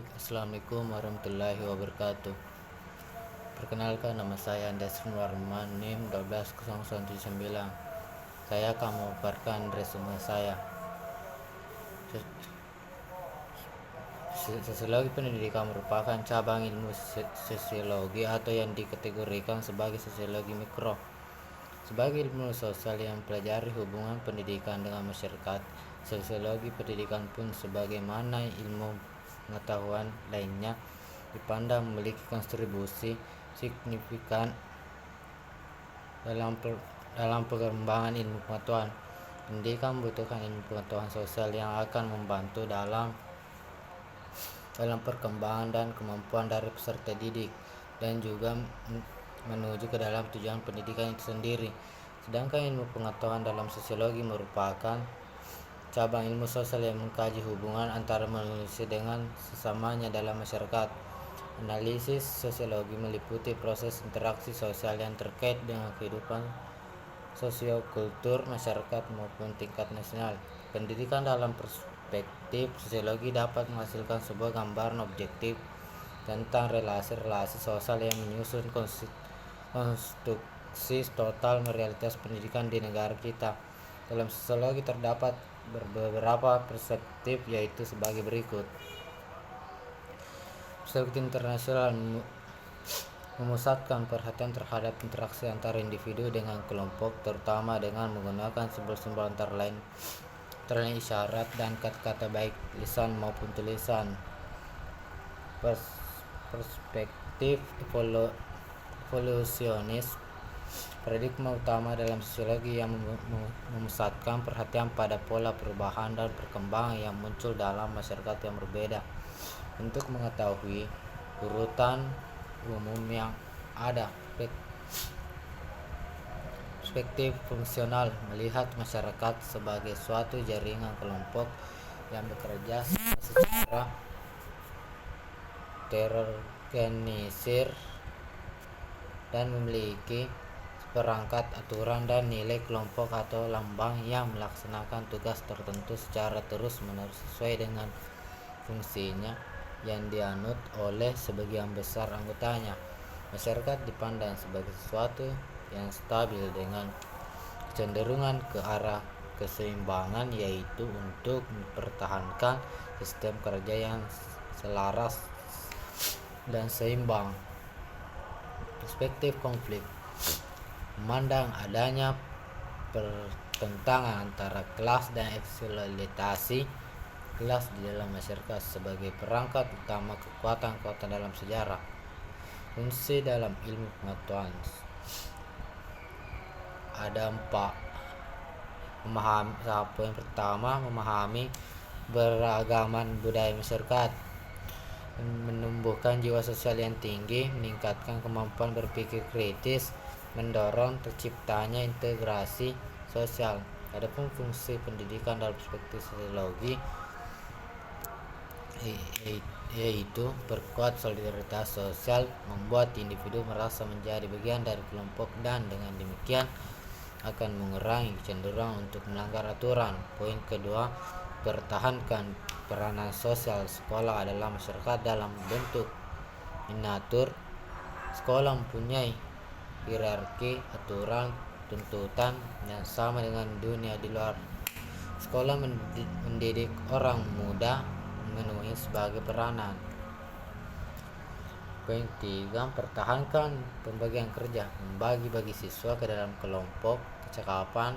Baik, Assalamualaikum warahmatullahi wabarakatuh. Perkenalkan, nama saya Andes Warman, NIM 120079. Saya akan memaparkan resume saya. Sosiologi pendidikan merupakan cabang ilmu sosiologi atau yang dikategorikan sebagai sosiologi mikro, sebagai ilmu sosial yang mempelajari hubungan pendidikan dengan masyarakat. Sosiologi pendidikan pun sebagaimana ilmu pengetahuan lainnya dipandang memiliki kontribusi signifikan dalam perkembangan ilmu pengetahuan. Pendidikan membutuhkan ilmu pengetahuan sosial yang akan membantu dalam perkembangan dan kemampuan dari peserta didik dan juga menuju ke dalam tujuan pendidikan itu sendiri. Sedangkan ilmu pengetahuan dalam sosiologi merupakan cabang ilmu sosial yang mengkaji hubungan antara manusia dengan sesamanya dalam masyarakat. Analisis sosiologi meliputi proses interaksi sosial yang terkait dengan kehidupan sosiokultur masyarakat maupun tingkat nasional. Pendidikan dalam perspektif sosiologi dapat menghasilkan sebuah gambaran objektif tentang relasi-relasi sosial yang menyusun konstruksi total realitas pendidikan di negara kita. Dalam sosiologi terdapat beberapa perspektif, yaitu sebagai berikut. Perspektif internasional memusatkan perhatian terhadap interaksi antara individu dengan kelompok, terutama dengan menggunakan simbol-simbol antara lain isyarat dan kata-kata baik lisan maupun tulisan. Perspektif evolusionis, paradigma utama dalam sosiologi yang memusatkan perhatian pada pola perubahan dan perkembangan yang muncul dalam masyarakat yang berbeda. Untuk mengetahui urutan umum yang ada, perspektif fungsional melihat masyarakat sebagai suatu jaringan kelompok yang bekerja secara terorganisir dan memiliki perangkat aturan dan nilai kelompok atau lambang yang melaksanakan tugas tertentu secara terus-menerus sesuai dengan fungsinya yang dianut oleh sebagian besar anggotanya. Masyarakat dipandang sebagai sesuatu yang stabil dengan kecenderungan ke arah keseimbangan, yaitu untuk mempertahankan sistem kerja yang selaras dan seimbang. Perspektif konflik memandang adanya pertentangan antara kelas dan eksternalisasi kelas di dalam masyarakat sebagai perangkat utama kekuatan-kekuatan dalam sejarah. Fungsi dalam ilmu pengetahuan ada 4. Yang pertama, memahami beragaman budaya masyarakat, menumbuhkan jiwa sosial yang tinggi, meningkatkan kemampuan berpikir kritis, mendorong terciptanya integrasi sosial. Adapun fungsi pendidikan dalam perspektif sosiologi yaitu perkuat solidaritas sosial, membuat individu merasa menjadi bagian dari kelompok dan dengan demikian akan mengurangi kecenderungan untuk melanggar aturan. Poin kedua, pertahankan peranan sosial sekolah adalah masyarakat dalam bentuk miniatur. Sekolah mempunyai hierarki, aturan, tuntutan yang sama dengan dunia di luar. Sekolah mendidik orang muda memenuhi sebagai peranan. Poin 3, pertahankan pembagian kerja, membagi-bagi siswa ke dalam kelompok kecakapan,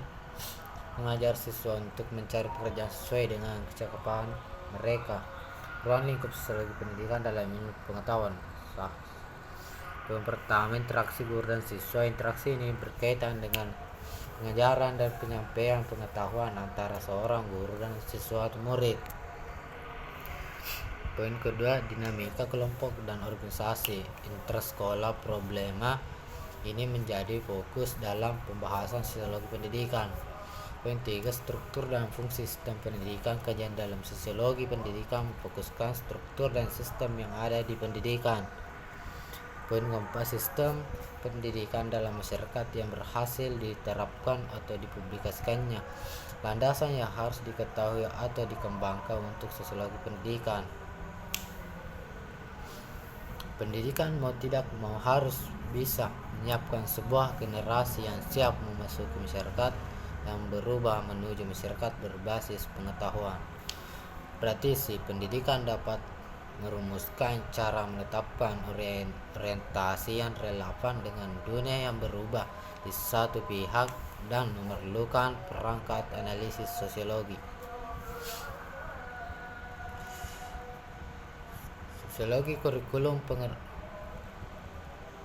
mengajar siswa untuk mencari pekerjaan sesuai dengan kecakapan mereka. Ruang lingkup sosiologi pendidikan dalam ilmu pengetahuan. Poin pertama, interaksi guru dan siswa. Interaksi ini berkaitan dengan pengajaran dan penyampaian pengetahuan antara seorang guru dan siswa atau murid. Poin kedua, dinamika kelompok dan organisasi. Intersekolah problema ini menjadi fokus dalam pembahasan sosiologi pendidikan. Poin 3, struktur dan fungsi sistem pendidikan. Kajian dalam sosiologi pendidikan memfokuskan struktur dan sistem yang ada di pendidikan. Poin 4, sistem pendidikan dalam masyarakat yang berhasil diterapkan atau dipublikasikannya. Landasan yang harus diketahui atau dikembangkan untuk sosiologi pendidikan. Pendidikan mau tidak mau harus bisa menyiapkan sebuah generasi yang siap memasuki masyarakat yang berubah menuju masyarakat berbasis pengetahuan. Berarti si pendidikan dapat merumuskan cara menetapkan orientasi yang relevan dengan dunia yang berubah di satu pihak dan memerlukan perangkat analisis sosiologi. Sosiologi kurikulum.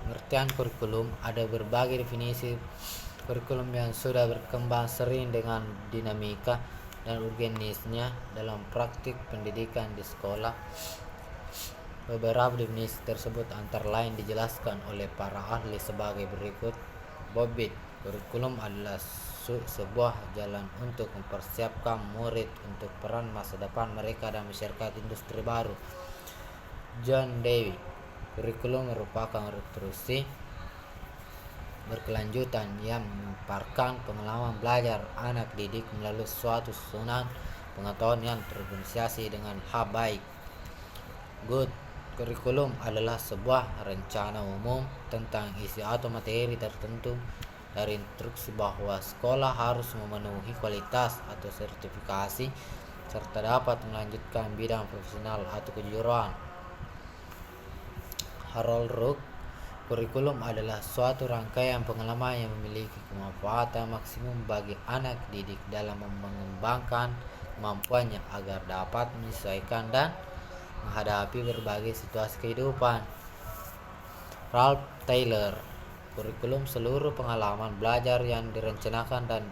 Pengertian kurikulum, ada berbagai definisi kurikulum yang sudah berkembang sering dengan dinamika dan urgensinya dalam praktik pendidikan di sekolah. Beberapa definisi tersebut antara lain dijelaskan oleh para ahli sebagai berikut. Bobit, kurikulum adalah sebuah jalan untuk mempersiapkan murid untuk peran masa depan mereka dan masyarakat industri baru. John Dewey, kurikulum merupakan revolusi berkelanjutan yang memaparkan pengalaman belajar anak didik melalui suatu susunan pengetahuan yang terorganisasi dengan hal baik. Good, kurikulum adalah sebuah rencana umum tentang isi atau materi tertentu dari instruksi bahwa sekolah harus memenuhi kualitas atau sertifikasi serta dapat melanjutkan bidang profesional atau kejuruan. Harold Rook, kurikulum adalah suatu rangkaian pengalaman yang memiliki kemanfaatan maksimum bagi anak didik dalam mengembangkan kemampuannya agar dapat menyesuaikan dan menghadapi berbagai situasi kehidupan. Ralph Taylor, kurikulum seluruh pengalaman belajar yang direncanakan dan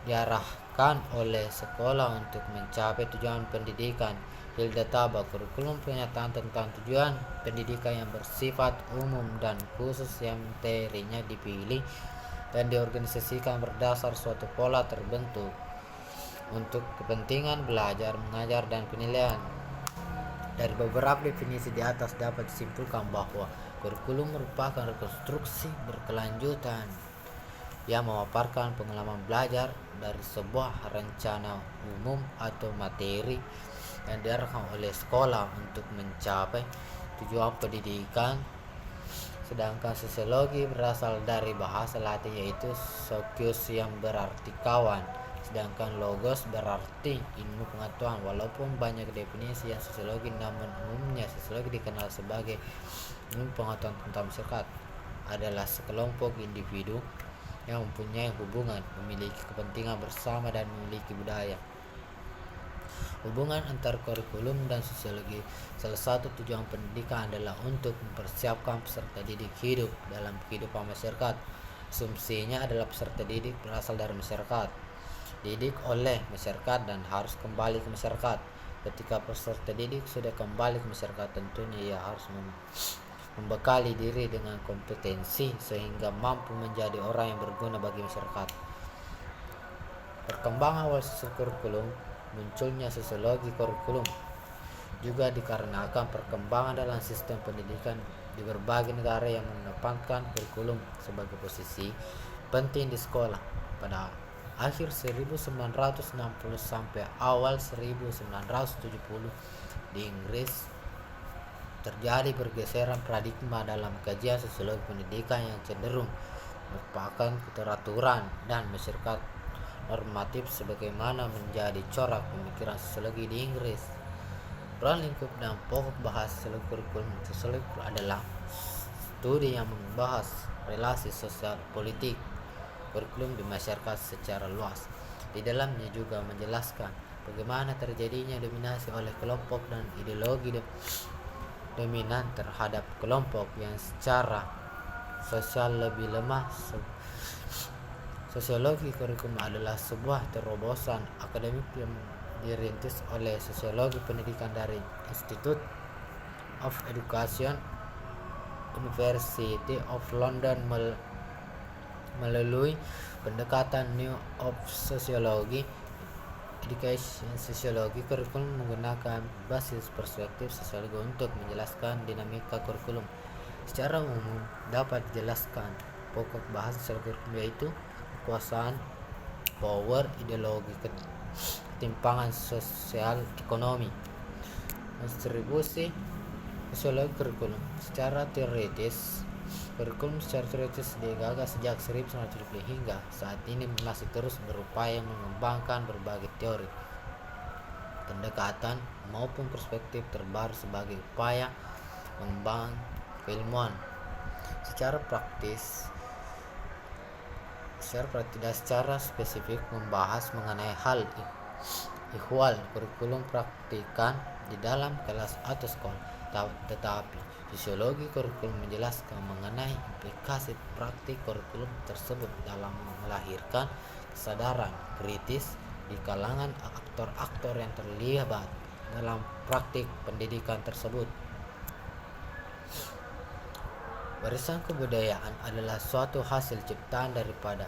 diarahkan oleh sekolah untuk mencapai tujuan pendidikan. Hilda Taba, kurikulum pernyataan tentang tujuan pendidikan yang bersifat umum dan khusus yang materinya dipilih dan diorganisasikan berdasar suatu pola terbentuk untuk kepentingan belajar, mengajar, dan penilaian. Dari beberapa definisi di atas dapat disimpulkan bahwa kurikulum merupakan rekonstruksi berkelanjutan yang memaparkan pengalaman belajar dari sebuah rencana umum atau materi yang diarahkan oleh sekolah untuk mencapai tujuan pendidikan. Sedangkan sosiologi berasal dari bahasa Latin yaitu socius yang berarti kawan, sedangkan logos berarti ilmu pengetahuan. Walaupun banyak definisi yang sosiologi, namun umumnya sosiologi dikenal sebagai ilmu pengetahuan tentang masyarakat adalah sekelompok individu yang mempunyai hubungan, memiliki kepentingan bersama, dan memiliki budaya. Hubungan antar kurikulum dan sosiologi. Salah satu tujuan pendidikan adalah untuk mempersiapkan peserta didik hidup dalam kehidupan masyarakat. Asumsinya adalah peserta didik berasal dari masyarakat, didik oleh masyarakat, dan harus kembali ke masyarakat. Ketika peserta didik sudah kembali ke masyarakat, tentunya ia harus membekali diri dengan kompetensi sehingga mampu menjadi orang yang berguna bagi masyarakat. Perkembangan awal kurikulum. Munculnya sosiologi kurikulum juga dikarenakan perkembangan dalam sistem pendidikan di berbagai negara yang menempatkan kurikulum sebagai posisi penting di sekolah. Pada akhir 1960 sampai awal 1970 di Inggris terjadi pergeseran paradigma dalam kajian sosiologi pendidikan yang cenderung merupakan keteraturan dan masyarakat normatif sebagaimana menjadi corak pemikiran sosiologi di Inggris. Ruang lingkup dan pokok bahas kurikulum sosiologi adalah studi yang membahas relasi sosial politik kurikulum di masyarakat secara luas. Di dalamnya juga menjelaskan bagaimana terjadinya dominasi oleh kelompok dan ideologi dominan terhadap kelompok yang secara sosial lebih lemah. Sosiologi kurikulum adalah sebuah terobosan akademik yang dirintis oleh sosiologi pendidikan dari Institute of Education, University of London melalui pendekatan New of Sociology, Education Sociology. Kurikulum menggunakan basis perspektif sosiologi untuk menjelaskan dinamika kurikulum. Secara umum dapat dijelaskan pokok bahasa sosiologi yaitu kekuasaan, power, ideologi, ketimpangan sosial ekonomi, distribusi Sosiologi kurikulum secara teoritis. Kurikulum secara teoritis digagas sejak 1970 hingga saat ini masih terus berupaya mengembangkan berbagai teori, pendekatan maupun perspektif terbaru sebagai upaya mengembangkan keilmuan. Secara praktis tidak secara spesifik membahas mengenai hal ihwal kurikulum praktikan di dalam kelas atau sekolah, tetapi sosiologi kurikulum menjelaskan mengenai implikasi praktik kurikulum tersebut dalam melahirkan kesadaran kritis di kalangan aktor-aktor yang terlibat dalam praktik pendidikan tersebut. Warisan kebudayaan adalah suatu hasil ciptaan daripada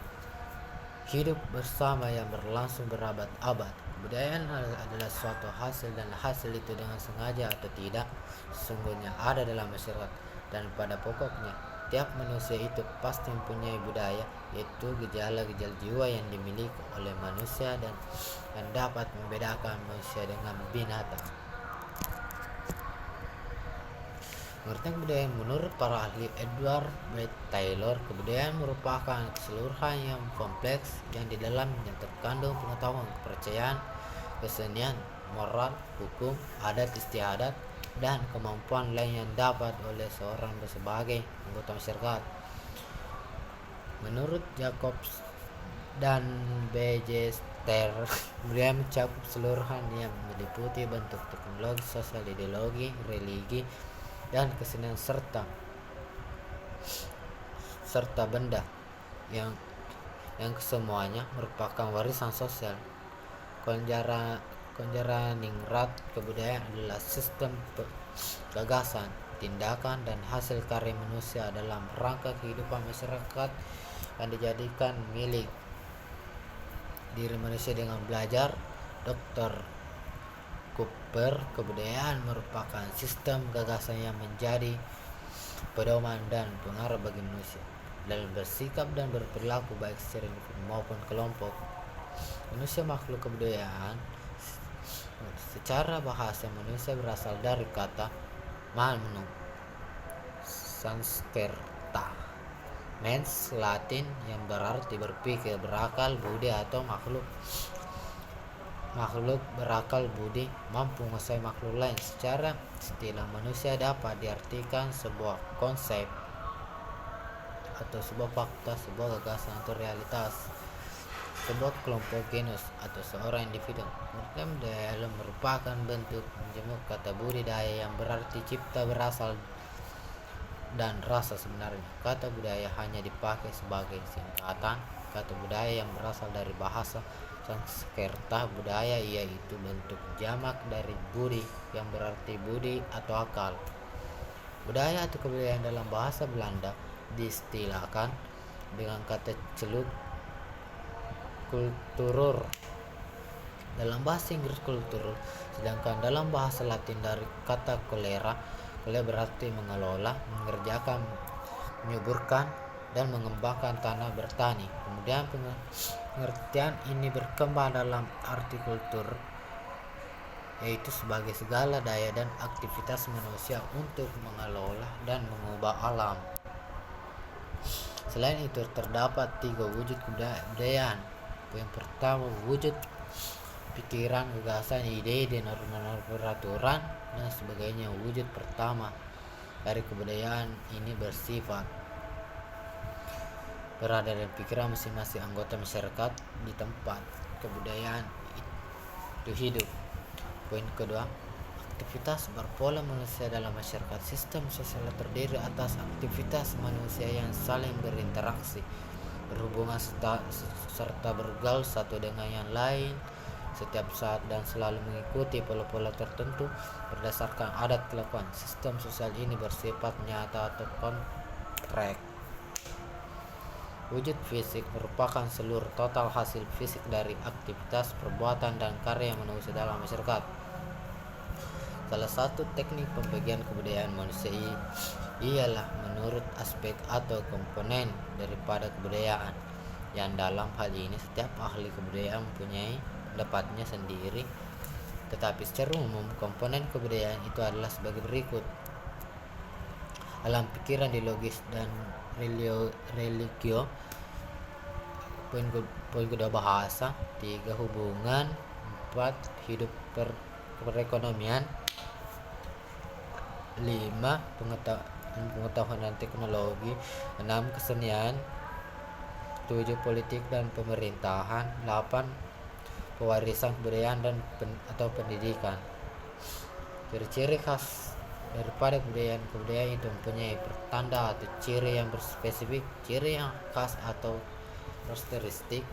hidup bersama yang berlangsung berabad-abad. Kebudayaan adalah suatu hasil, dan hasil itu dengan sengaja atau tidak sesungguhnya ada dalam masyarakat, dan pada pokoknya tiap manusia itu pasti mempunyai budaya, yaitu gejala-gejala jiwa yang dimiliki oleh manusia dan yang dapat membedakan manusia dengan binatang. Pengertian kebudayaan menurut para ahli Edward B. Taylor, kebudayaan merupakan keseluruhan yang kompleks yang di dalamnya terkandung pengetahuan, kepercayaan, kesenian, moral, hukum, adat istiadat, dan kemampuan lain yang dapat oleh seorang sebagai anggota masyarakat. Menurut Jacobs dan B. J. Ster, kebudayaan mencakup keseluruhan yang meliputi bentuk teknologi, sosial, ideologi, religi, dan kesenian serta benda yang kesemuanya merupakan warisan sosial. Konjara-ningrat kebudayaan adalah sistem gagasan, tindakan, dan hasil karya manusia dalam rangka kehidupan masyarakat yang dijadikan milik diri manusia dengan belajar. Dr. Cooper, kebudayaan merupakan sistem gagasan yang menjadi pedoman dan pengaruh bagi manusia dalam bersikap dan berperilaku baik secara individu maupun kelompok. Manusia makhluk kebudayaan. Secara bahasa, manusia berasal dari kata manu, Sanskerta, mens Latin yang berarti berpikir, berakal, budi, atau makhluk berakal budi mampu menguasai makhluk lain. Secara istilah, manusia dapat diartikan sebuah konsep atau sebuah fakta, sebuah gagasan atau realitas, sebuah kelompok, genus, atau seorang individu. Pengertian budaya merupakan bentuk menjemuk kata budidaya yang berarti cipta, berasal, dan rasa. Sebenarnya kata budaya hanya dipakai sebagai singkatan kata budaya yang berasal dari bahasa Sanskerta budaya, yaitu bentuk jamak dari budi yang berarti budi atau akal. Budaya atau kebudayaan dalam bahasa Belanda diistilahkan dengan kata celuk kulturur dalam bahasa Inggris kultur, sedangkan dalam bahasa Latin dari kata kolera berarti mengelola, mengerjakan, menyuburkan, dan mengembangkan tanah bertani. Kemudian pengertian ini berkembang dalam arti kultur, yaitu sebagai segala daya dan aktivitas manusia untuk mengelola dan mengubah alam. Selain itu, terdapat 3 wujud kebudayaan. Yang pertama, wujud pikiran, gagasan, ide, norma, peraturan, dan sebagainya. Wujud pertama dari kebudayaan ini bersifat berada dalam pikiran masing-masing anggota masyarakat di tempat kebudayaan itu hidup. Poin kedua, aktivitas berpola manusia dalam masyarakat. Sistem sosial terdiri atas aktivitas manusia yang saling berinteraksi, berhubungan, serta bergaul satu dengan yang lain setiap saat dan selalu mengikuti pola-pola tertentu berdasarkan adat kelakuan. Sistem sosial ini bersifat nyata atau kontrak. Wujud fisik merupakan seluruh total hasil fisik dari aktivitas, perbuatan, dan karya manusia dalam masyarakat. Salah satu teknik pembagian kebudayaan manusia ialah menurut aspek atau komponen daripada kebudayaan, yang dalam hal ini setiap ahli kebudayaan mempunyai pendapatnya sendiri, tetapi secara umum komponen kebudayaan itu adalah sebagai berikut. alam pikiran ideologis dan religio. Poin kedua bahasa. 3 hubungan. 4 hidup perekonomian. 5 pengetahuan dan teknologi. 6 kesenian. 7 politik dan pemerintahan. 8 pewarisan kebudayaan dan atau pendidikan. Ciri-ciri khas daripada kebudayaan itu mempunyai pertanda atau ciri yang berspesifik, ciri yang khas atau karakteristik.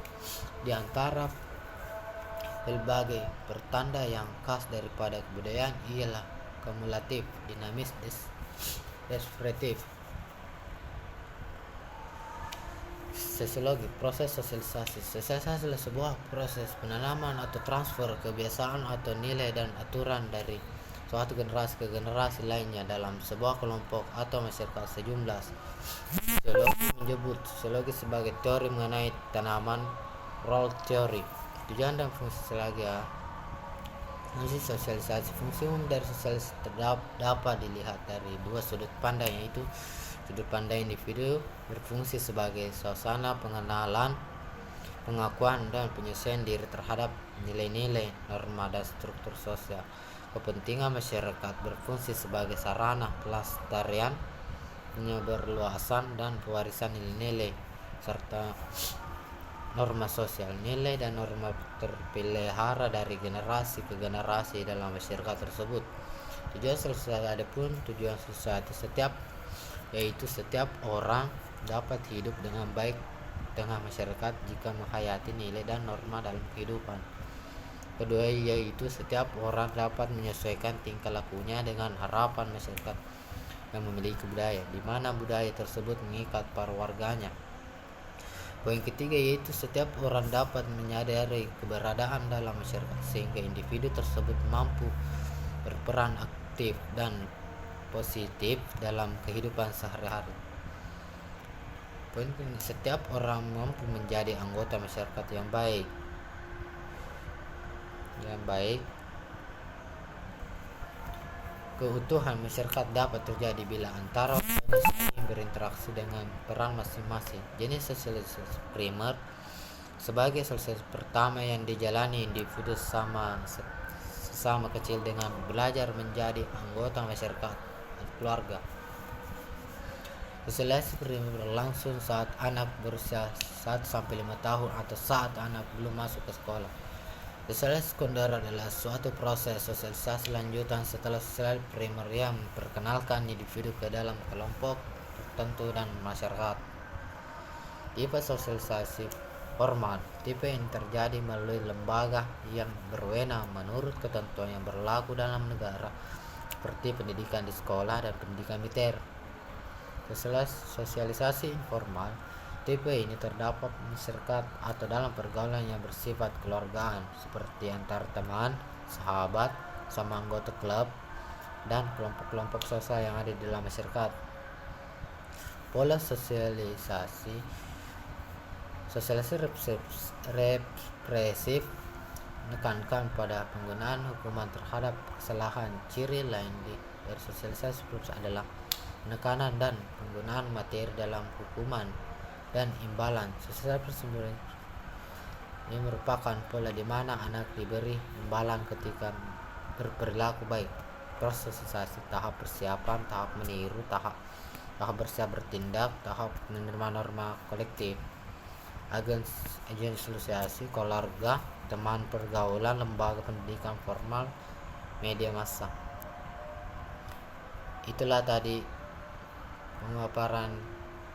Di antara berbagai pertanda yang khas daripada kebudayaan ialah kumulatif, dinamis, deskriptif. Sosiologi, proses sosialisasi. Sosialisasi adalah sebuah proses penanaman atau transfer kebiasaan atau nilai dan aturan dari suatu generasi ke generasi lainnya dalam sebuah kelompok atau masyarakat sejumlah. Sosiologi menyebut sosiologi sebagai teori mengenai tanaman, role theory. Tujuan dan fungsi sosialisasi. Fungsi umum dari sosialisasi dapat dilihat dari 2 sudut pandang, yaitu sudut pandang individu berfungsi sebagai suasana pengenalan, pengakuan dan penyesuaian diri terhadap nilai-nilai, norma dan struktur sosial. Kepentingan masyarakat berfungsi sebagai sarana pelestarian, penyebarluasan dan pewarisan nilai-nilai serta norma sosial. Nilai dan norma terpelihara dari generasi ke generasi dalam masyarakat tersebut. Tujuan sosial adapun tujuan sosial yaitu setiap orang dapat hidup dengan baik tengah masyarakat jika menghayati nilai dan norma dalam kehidupan. Kedua, yaitu setiap orang dapat menyesuaikan tingkah lakunya dengan harapan masyarakat yang memiliki budaya, di mana budaya tersebut mengikat para warganya. Poin ketiga, yaitu setiap orang dapat menyadari keberadaan dalam masyarakat sehingga individu tersebut mampu berperan aktif dan positif dalam kehidupan sehari-hari. Poin setiap orang mampu menjadi anggota masyarakat yang baik. Keutuhan masyarakat dapat terjadi bila antara orang saling berinteraksi dengan peran masing-masing. Jenis sosialisasi primer sebagai sosialisasi pertama yang dijalani individu sesama kecil dengan belajar menjadi anggota masyarakat keluarga. Sosialisasi primer berlangsung saat anak berusia 1-5 tahun atau saat anak belum masuk ke sekolah. Sosialisasi sekunder adalah suatu proses sosialisasi lanjutan setelah sosialisasi primer yang memperkenalkan individu ke dalam kelompok tertentu dan masyarakat. Tipe sosialisasi formal, tipe yang terjadi melalui lembaga yang berwenang menurut ketentuan yang berlaku dalam negara, seperti pendidikan di sekolah dan pendidikan militer. Sosialisasi informal, tipe ini terdapat masyarakat atau dalam pergaulan yang bersifat keluargaan, seperti antar teman, sahabat, sama anggota klub, dan kelompok-kelompok sosial yang ada di dalam masyarakat. Pola sosialisasi represif menekankan pada penggunaan hukuman terhadap kesalahan. Ciri lain dari sosialisasi adalah penekanan dan penggunaan materi dalam hukuman dan imbalan. Sosialisasi ini merupakan pola di mana anak diberi imbalan ketika berperilaku baik. Proses sosialisasi, tahap persiapan, tahap meniru, tahap bersiap bertindak, tahap menerima norma kolektif. Agen sosialisasi, keluarga, teman pergaulan, lembaga pendidikan formal, media massa. Itulah tadi pemaparan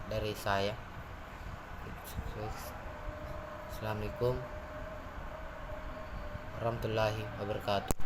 dari saya. Assalamualaikum warahmatullahi wabarakatuh.